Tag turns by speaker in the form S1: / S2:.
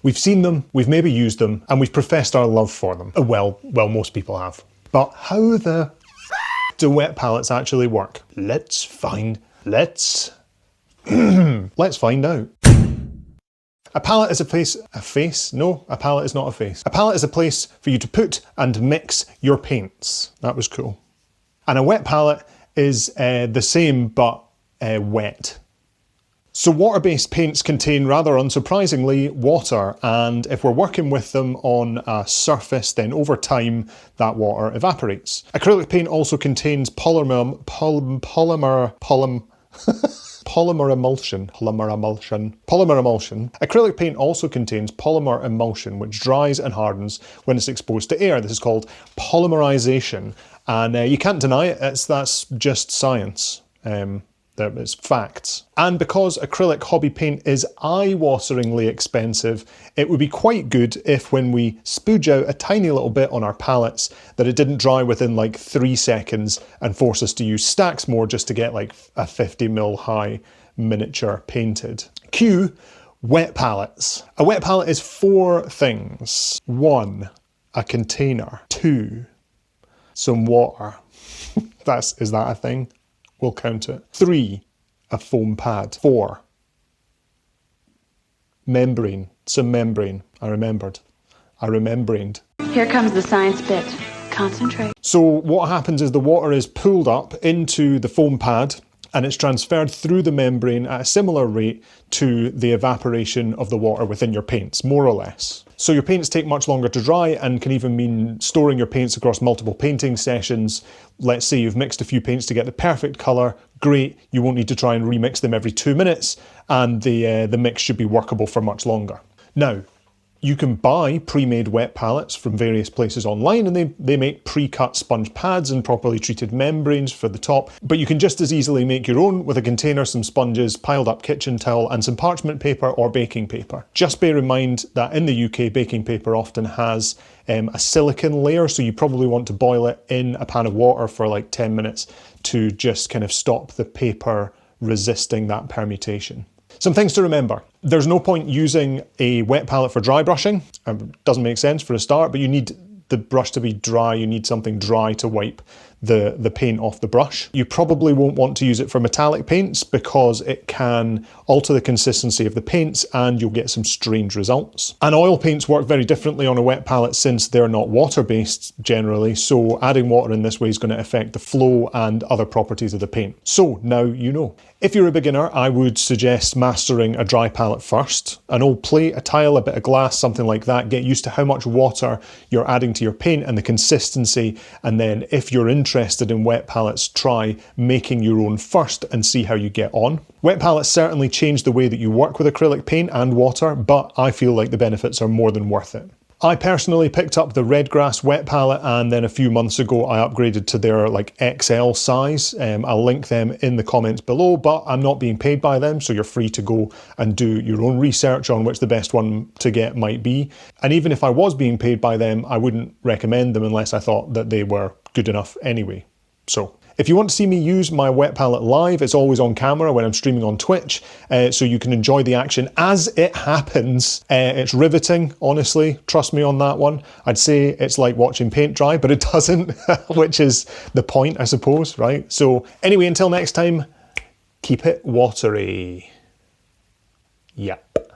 S1: We've seen them, we've maybe used them, and we've professed our love for them. Well, most people have. But how the do wet palettes actually work? Let's find out. A palette is a face? No, a palette is not a face. A palette is a place for you to put and mix your paints. That was cool. And a wet palette is the same, but wet. So water-based paints contain, rather unsurprisingly, water, and if we're working with them on a surface, then over time that water evaporates. Acrylic paint also contains polymer emulsion. Acrylic paint also contains polymer emulsion, which dries and hardens when it's exposed to air. This is called polymerization, and you can't deny it. That's just science. It's facts. And because acrylic hobby paint is eye-wateringly expensive, it would be quite good if when we spooge out a tiny little bit on our palettes that it didn't dry within like 3 seconds and force us to use stacks more just to get like a 50mm high miniature painted. Cue wet palettes. A wet palette is 4 things. 1, a container. 2, some water. Is that a thing? We'll count it. 3, a foam pad. 4, membrane. Some membrane. I remembered.
S2: Here comes the science bit. Concentrate.
S1: So what happens is the water is pulled up into the foam pad and it's transferred through the membrane at a similar rate to the evaporation of the water within your paints, more or less. So your paints take much longer to dry and can even mean storing your paints across multiple painting sessions. Let's say you've mixed a few paints to get the perfect colour, great, you won't need to try and remix them every 2 minutes, and the mix should be workable for much longer. Now, you can buy pre-made wet palettes from various places online, and they make pre-cut sponge pads and properly treated membranes for the top, but you can just as easily make your own with a container, some sponges, piled up kitchen towel and some parchment paper or baking paper. Just bear in mind that in the UK, baking paper often has a silicone layer, so you probably want to boil it in a pan of water for like 10 minutes to just kind of stop the paper resisting that permutation. Some things to remember. There's no point using a wet palette for dry brushing. Doesn't make sense for a start, but you need the brush to be dry. You need something dry to wipe the paint off the brush. You probably won't want to use it for metallic paints because it can alter the consistency of the paints and you'll get some strange results. And oil paints work very differently on a wet palette since they're not water-based generally, so adding water in this way is going to affect the flow and other properties of the paint. So now you know. If you're a beginner, I would suggest mastering a dry palette first. An old plate, a tile, a bit of glass, something like that. Get used to how much water you're adding to your paint and the consistency, and then if you're interested in wet palettes, try making your own first and see how you get on. Wet palettes certainly change the way that you work with acrylic paint and water, but I feel like the benefits are more than worth it. I personally picked up the Redgrass wet palette, and then a few months ago I upgraded to their like XL size. I'll link them in the comments below, but I'm not being paid by them, so you're free to go and do your own research on which the best one to get might be. And even if I was being paid by them, I wouldn't recommend them unless I thought that they were good enough anyway. So if you want to see me use my wet palette live, it's always on camera when I'm streaming on Twitch, so you can enjoy the action as it happens. It's riveting, honestly, trust me on that one. I'd say it's like watching paint dry, but it doesn't, which is the point, I suppose, right? So anyway, until next time, keep it watery. Yep.